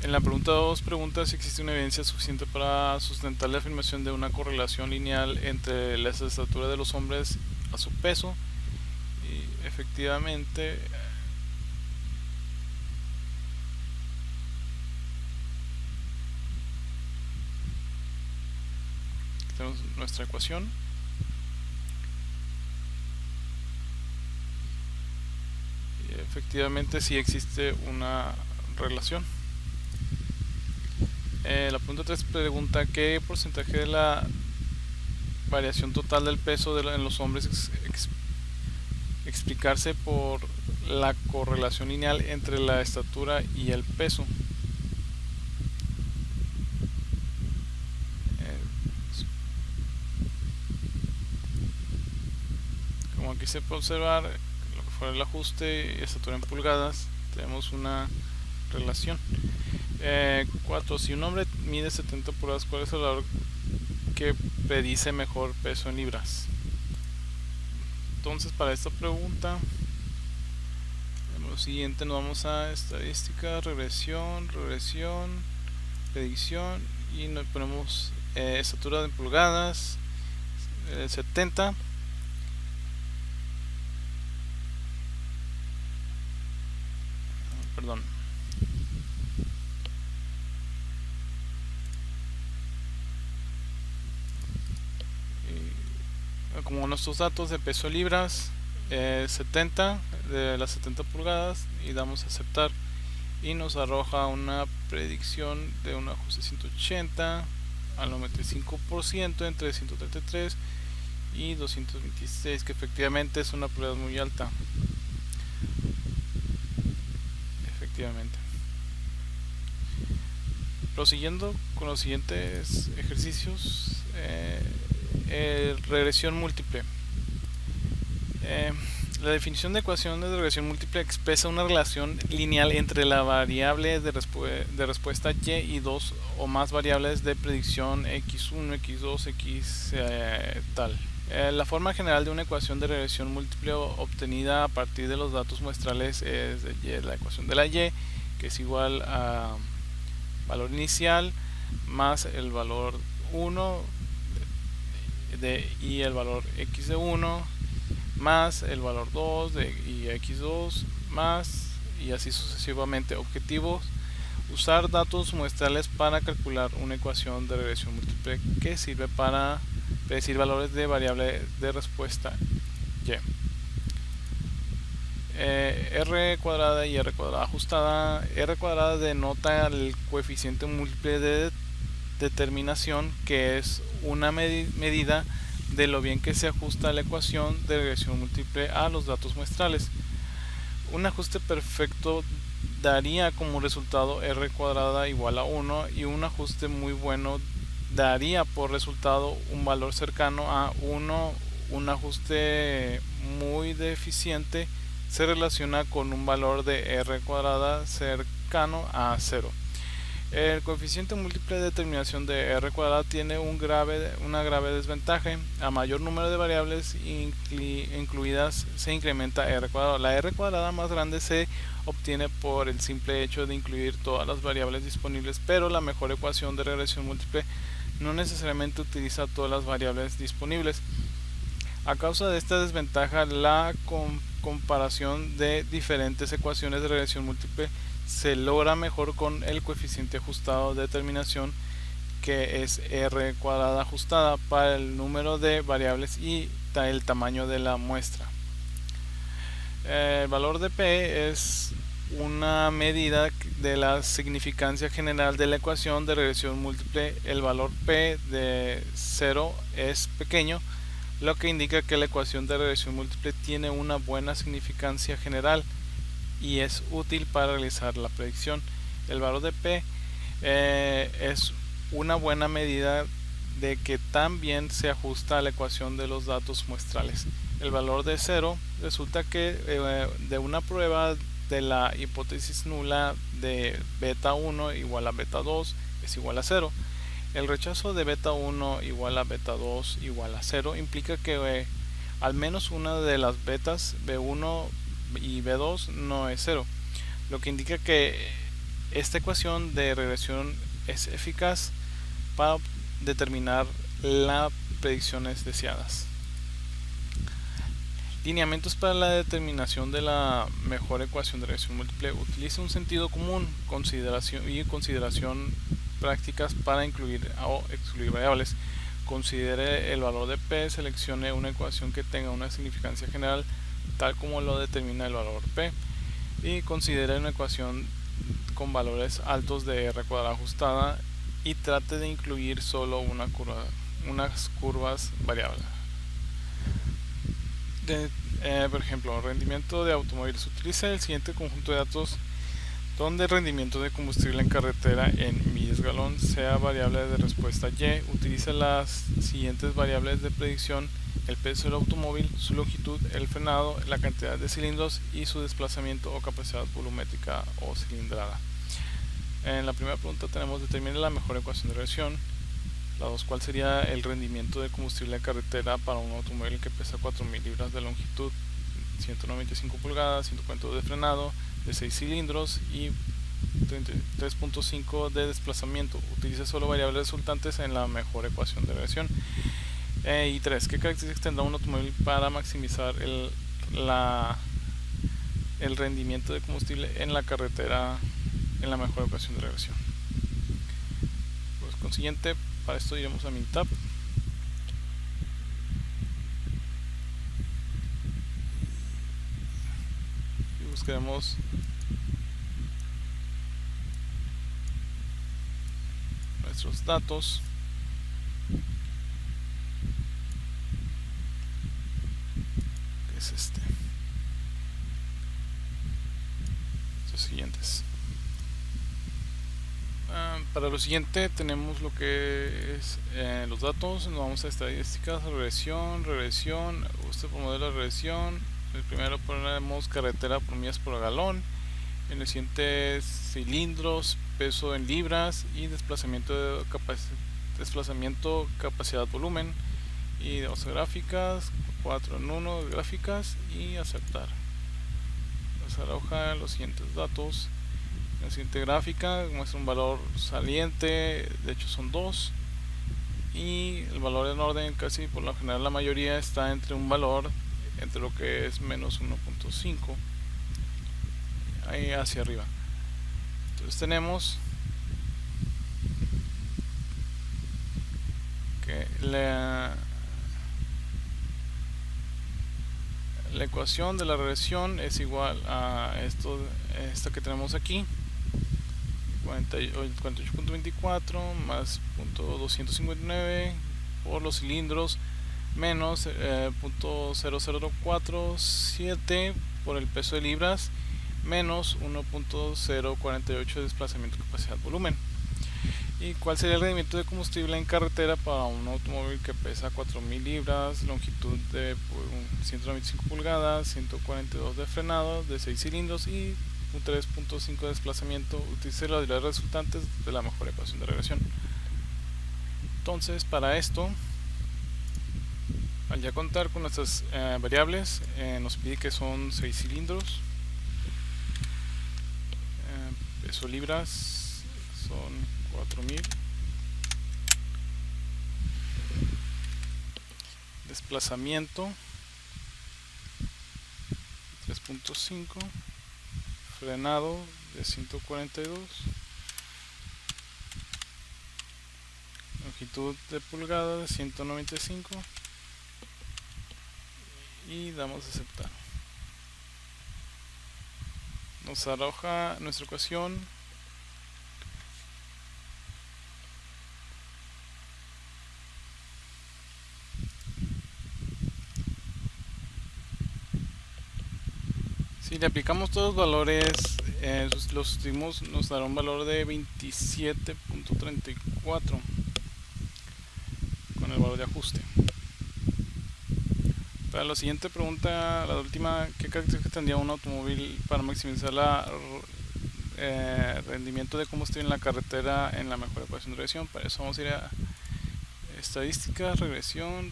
En la pregunta 2 pregunta si existe una evidencia suficiente para sustentar la afirmación de una correlación lineal entre la estatura de los hombres a su peso. Y efectivamente tenemos nuestra ecuación. Y efectivamente sí existe una relación. La pregunta 3 pregunta qué porcentaje de la variación total del peso en los hombres explicarse por la correlación lineal entre la estatura y el peso. Como aquí se puede observar, lo que fuera el ajuste y estatura en pulgadas, tenemos una relación. 4. Si un hombre mide 70 pulgadas, ¿cuál es el valor que predice mejor peso en libras? Entonces, para esta pregunta, lo siguiente, nos vamos a estadística, regresión, predicción, y nos ponemos estatura en pulgadas, 70. Perdón. Como nuestros datos de peso en libras, 70 de las 70 pulgadas, y damos a aceptar, y nos arroja una predicción de un ajuste 180 al 95% entre 133 y 226, que efectivamente es una probabilidad muy alta. Efectivamente. Prosiguiendo con los siguientes ejercicios, regresión múltiple. La definición de ecuación de regresión múltiple expresa una relación lineal entre la variable de respuesta y y dos o más variables de predicción x1, x2, x tal. La forma general de una ecuación de regresión múltiple obtenida a partir de los datos muestrales es la ecuación de la y, que es igual a valor inicial más el valor 1 y el valor x de 1 más el valor 2 de y x2 más, y así sucesivamente. Objetivos: usar datos muestrales para calcular una ecuación de regresión múltiple que sirve para predecir valores de variable de respuesta y. R cuadrada y R cuadrada ajustada. R cuadrada denota el coeficiente múltiple de determinación, que es una medida de lo bien que se ajusta la ecuación de regresión múltiple a los datos muestrales. Un ajuste perfecto daría como resultado R cuadrada igual a 1, y un ajuste muy bueno daría por resultado un valor cercano a 1. Un ajuste muy deficiente se relaciona con un valor de R cuadrada cercano a 0. El coeficiente múltiple de determinación de R cuadrada tiene una grave desventaja. A mayor número de variables incluidas se incrementa R cuadrada. La R cuadrada más grande se obtiene por el simple hecho de incluir todas las variables disponibles, pero la mejor ecuación de regresión múltiple no necesariamente utiliza todas las variables disponibles. A causa de esta desventaja, la comparación de diferentes ecuaciones de regresión múltiple se logra mejor con el coeficiente ajustado de determinación, que es R cuadrada ajustada para el número de variables y el tamaño de la muestra. El valor de P es una medida de la significancia general de la ecuación de regresión múltiple. El valor P de 0 es pequeño, lo que indica que la ecuación de regresión múltiple tiene una buena significancia general y es útil para realizar la predicción. El valor de P es una buena medida de que también se ajusta a la ecuación de los datos muestrales. El valor de 0 resulta que de una prueba de la hipótesis nula de beta 1 igual a beta 2 es igual a 0. El rechazo de beta 1 igual a beta 2 igual a 0 implica que al menos una de las betas B1 y B2 no es 0, lo que indica que esta ecuación de regresión es eficaz para determinar las predicciones deseadas. Lineamientos para la determinación de la mejor ecuación de regresión múltiple. Utiliza un sentido común, consideración prácticas para incluir o excluir variables. Considere el valor de P, seleccione una ecuación que tenga una significancia general tal como lo determina el valor P, y considere una ecuación con valores altos de R cuadrada ajustada y trate de incluir solo unas curvas variables. Por ejemplo, rendimiento de automóviles. Utiliza el siguiente conjunto de datos donde el rendimiento de combustible en carretera en millas galón sea variable de respuesta Y. Utiliza las siguientes variables de predicción: el peso del automóvil, su longitud, el frenado, la cantidad de cilindros y su desplazamiento o capacidad volumétrica o cilindrada. En la primera pregunta tenemos: determine la mejor ecuación de regresión. La 2, ¿cuál sería el rendimiento de combustible en carretera para un automóvil que pesa 4000 libras de longitud, 195 pulgadas, 142 de frenado, de 6 cilindros y 3.5 de desplazamiento? Utiliza solo variables resultantes en la mejor ecuación de regresión. Y 3, ¿qué características tendrá un automóvil para maximizar el rendimiento de combustible en la carretera en la mejor ecuación de regresión? Pues consiguiente, para esto iremos a MinTab y buscaremos nuestros datos. Que es estos siguientes. Para lo siguiente tenemos lo que es los datos. Nos vamos a estadísticas, regresión, por modelo de regresión. El primero ponemos carretera por millas por galón. En el siguiente, cilindros, peso en libras y desplazamiento, capacidad, volumen. Y vamos a gráficas, 4 en 1 gráficas y aceptar. Nos arroja los siguientes datos. La siguiente gráfica muestra un valor saliente, de hecho son 2, y el valor en orden casi por lo general la mayoría está entre un valor entre lo que es menos 1.5 ahí hacia arriba. Entonces tenemos que la ecuación de la regresión es igual a esta que tenemos aquí, 48.24 más .259 por los cilindros menos .0047 por el peso de libras menos 1.048 de desplazamiento, capacidad, volumen. ¿Y cuál sería el rendimiento de combustible en carretera para un automóvil que pesa 4000 libras, longitud de 195 pulgadas, 142 de frenado, de 6 cilindros y un 3.5 de desplazamiento? Utilice las variables resultantes de la mejor ecuación de regresión. Entonces, para esto, al ya contar con nuestras variables, nos pide que son 6 cilindros, peso libras son 4000, desplazamiento 3.5, frenado de 142, longitud de pulgada de 195 y damos a aceptar. Nos arroja nuestra ecuación si le aplicamos todos los valores, los sustituimos, nos dará un valor de 27.34 con el valor de ajuste. Para la siguiente pregunta, la última, ¿qué características tendría un automóvil para maximizar rendimiento de combustible en la carretera en la mejor ecuación de regresión? Para eso vamos a ir a estadísticas, regresión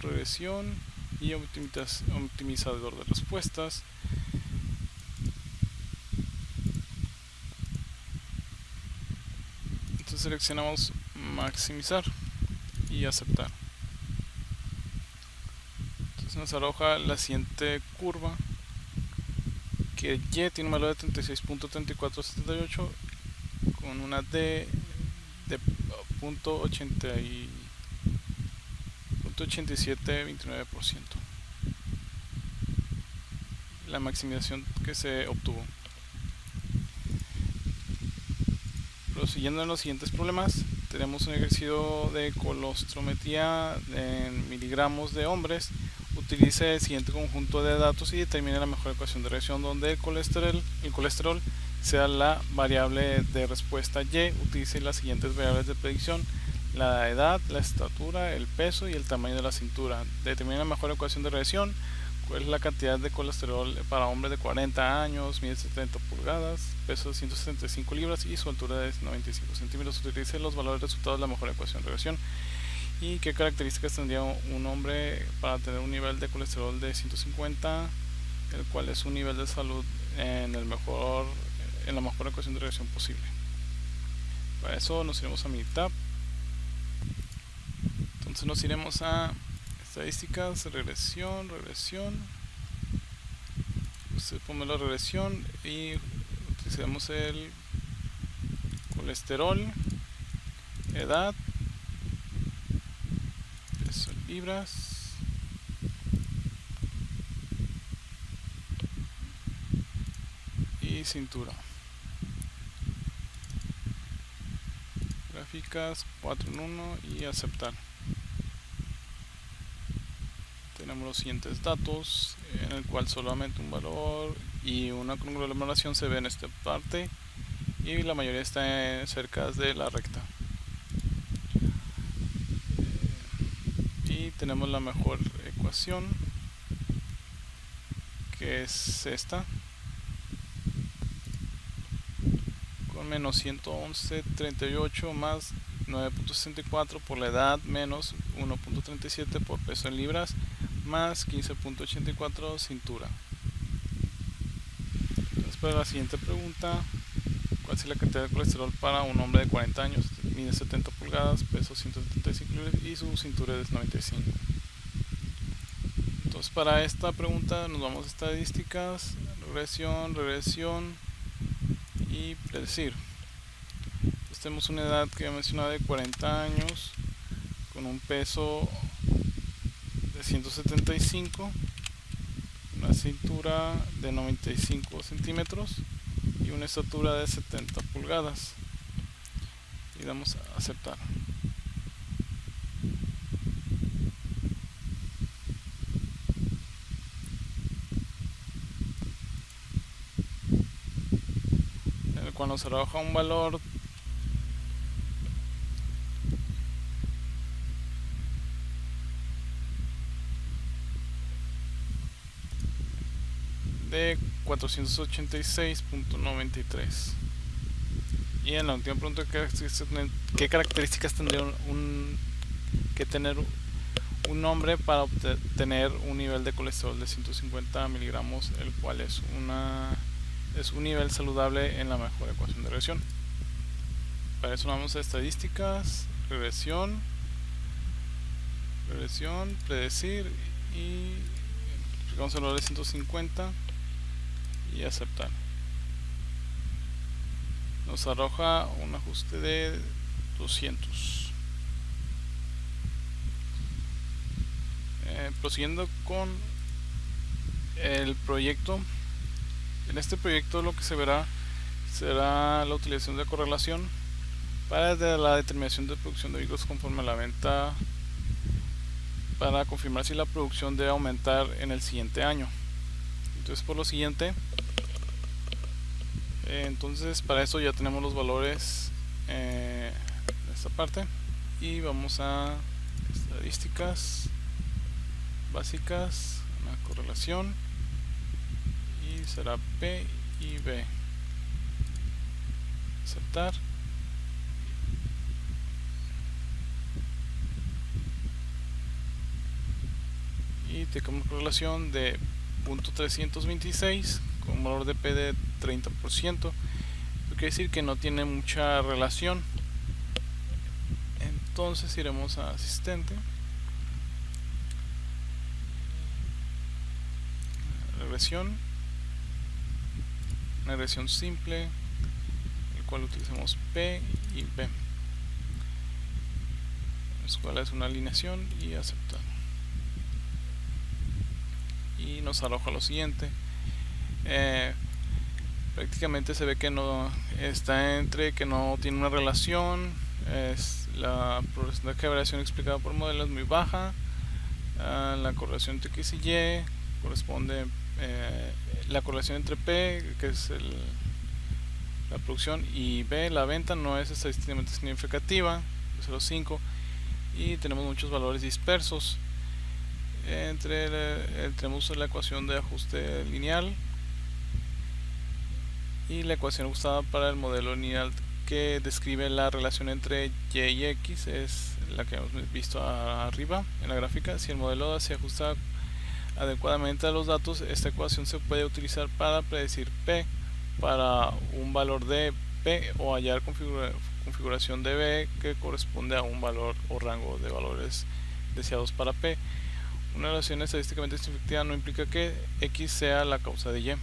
y optimizador de respuestas. Entonces seleccionamos maximizar y aceptar. Entonces nos arroja la siguiente curva, que Y tiene un valor de 36.3478 con una D de .8729%, la maximización que se obtuvo. Prosiguiendo en los siguientes problemas, tenemos un ejercicio de colostrometría en miligramos de hombres. utilice el siguiente conjunto de datos y determine la mejor ecuación de regresión donde el colesterol sea la variable de respuesta y. Utilice las siguientes variables de predicción: la edad, la estatura, el peso y el tamaño de la cintura. Determine la mejor ecuación de regresión. ¿Cuál es la cantidad de colesterol para hombres de 40 años, mide 70 pulgadas, peso de 165 libras y su altura de 95 centímetros? Utilice los valores resultados de la mejor ecuación de regresión. ¿Y qué características tendría un hombre para tener un nivel de colesterol de 150, el cual es un nivel de salud en la mejor ecuación de regresión posible? Para eso nos iremos a mi tab. Entonces nos iremos a estadísticas, regresión. Ponemos la regresión y utilizaremos el colesterol, edad, peso en libras, y cintura. Gráficas 4 en 1 y aceptar. Tenemos los siguientes datos, en el cual solamente un valor y una conglomeración se ve en esta parte y la mayoría está cerca de la recta. Y tenemos la mejor ecuación, que es esta, con menos 111.38 más 9.64 por la edad, menos 1.37 por peso en libras, más 15.84 cintura. Entonces, para la siguiente pregunta: ¿cuál es la cantidad de colesterol para un hombre de 40 años, mide 70 pulgadas, peso 175 libras y su cintura es 95? Entonces, para esta pregunta nos vamos a estadísticas, regresión y predecir. Entonces, tenemos una edad que ya mencionaba de 40 años, con un peso de 175, una cintura de 95 centímetros y una estatura de 70 pulgadas. Y damos a aceptar. En el cual nos arroja un valor de 486.93. Y en la última pregunta: ¿qué características tendría que tener un hombre para obtener un nivel de colesterol de 150 miligramos, el cual es un nivel saludable en la mejor ecuación de regresión? Para eso vamos a estadísticas, regresión, predecir, y vamos a hablar de 150 y aceptar. Nos arroja un ajuste de 200. Prosiguiendo con el proyecto. En este proyecto lo que se verá será la utilización de correlación para la determinación de producción de vehículos conforme a la venta, para confirmar si la producción debe aumentar en el siguiente año. Entonces, por lo siguiente, entonces para eso ya tenemos los valores en esta parte, y vamos a estadísticas básicas, una correlación, y será P y B. Aceptar. Y tenemos correlación de 0.326 con un valor de P de 30%. Eso quiere decir que no tiene mucha relación. Entonces iremos a asistente, regresión, una regresión simple, el cual utilizamos P y B, la cual es una alineación, y aceptar. Y nos arroja lo siguiente. Prácticamente se ve que no está entre que no tiene una relación. La probabilidad de variación explicada por modelo es muy baja. La correlación entre X y Y corresponde la correlación entre P, que es la producción, y B, la venta, no es estadísticamente significativa, 0,5, y tenemos muchos valores dispersos. Tenemos la ecuación de ajuste lineal y la ecuación usada para el modelo lineal que describe la relación entre Y y X es la que hemos visto arriba en la gráfica. Si el modelo se ajusta adecuadamente a los datos, esta ecuación se puede utilizar para predecir P para un valor de P o hallar configuración de B que corresponde a un valor o rango de valores deseados para P. Una relación estadísticamente significativa no implica que X sea la causa de Y.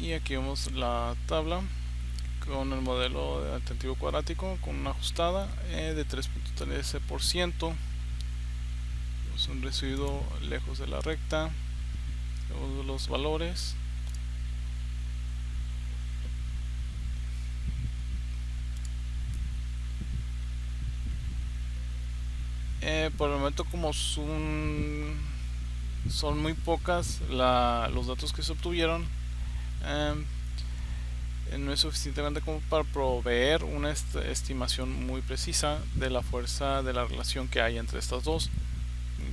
Y aquí vemos la tabla con el modelo de alternativo cuadrático con una ajustada de 3.13%. Es un residuo lejos de la recta. Vemos los valores. Por el momento, como son muy pocas los datos que se obtuvieron, no es suficientemente como para proveer una estimación muy precisa de la fuerza de la relación que hay entre estas dos.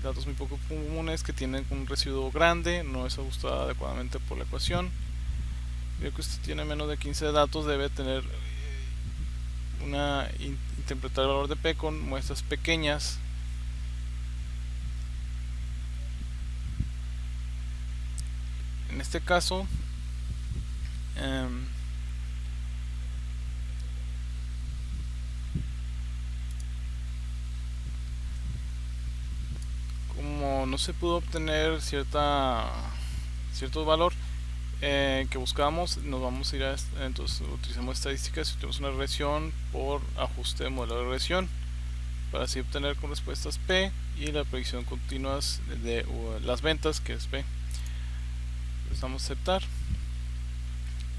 Datos muy poco comunes que tienen un residuo grande, no es ajustada adecuadamente por la ecuación. Creo que usted tiene menos de 15 datos, debe tener interpretar el valor de P con muestras pequeñas. En este caso, como no se pudo obtener cierto valor que buscábamos, nos vamos a ir entonces utilizamos estadísticas y tenemos una regresión por ajuste de modelo de regresión para así obtener con respuestas P y la predicción continuas de las ventas, que es P. Les damos a aceptar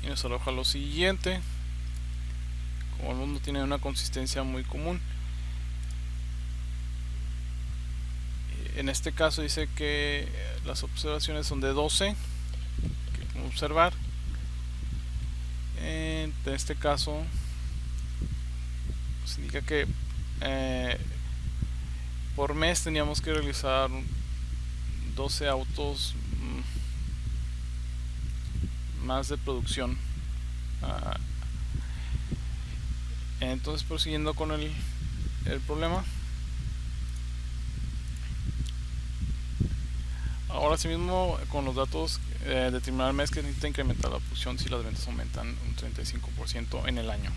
y nos arroja lo siguiente. Como el mundo tiene una consistencia muy común, en este caso dice que las observaciones son de 12 que podemos observar. En este caso nos indica que por mes teníamos que realizar 12 autos más de producción. Entonces, prosiguiendo con el problema, ahora sí mismo con los datos determinar el mes que necesita incrementar la producción si las ventas aumentan un 35% en el año.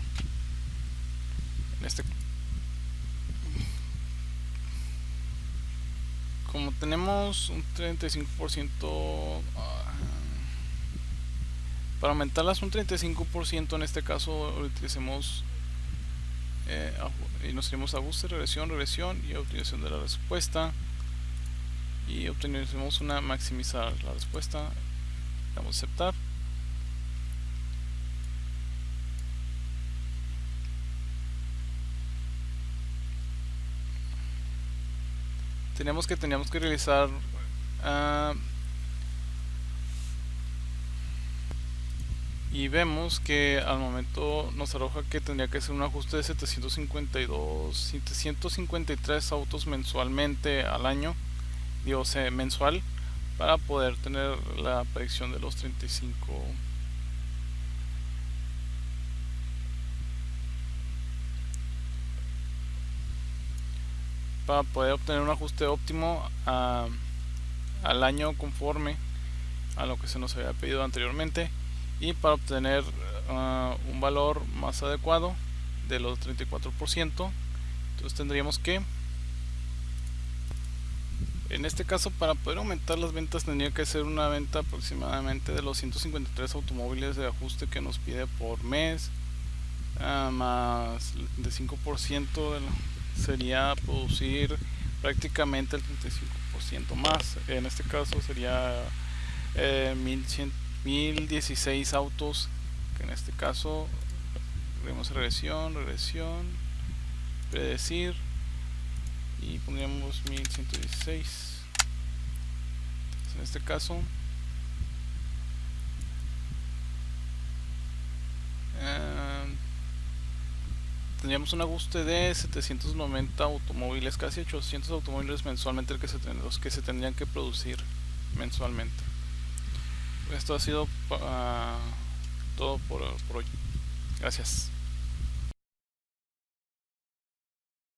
Como tenemos un 35%, para aumentarlas un 35%, en este caso utilicemos y nos iremos a ajuste, regresión y optimización de la respuesta, y obtenemos una maximizar la respuesta. Vamos a aceptar. Teníamos que realizar y vemos que al momento nos arroja que tendría que ser un ajuste de 753 autos mensualmente al año, mensual, para poder tener la predicción de los 35. Para poder obtener un ajuste óptimo al año conforme a lo que se nos había pedido anteriormente, y para obtener un valor más adecuado de los 34%, entonces tendríamos que, en este caso, para poder aumentar las ventas tendría que ser una venta aproximadamente de los 153 automóviles de ajuste que nos pide por mes, más el 35% sería producir prácticamente el 35% más. En este caso sería 1016 autos, que en este caso Agregamos regresión, predecir y pondríamos 1116. En este caso tendríamos un ajuste de 790 automóviles, casi 800 automóviles mensualmente los que se tendrían que producir mensualmente. Esto ha sido todo por hoy. Gracias.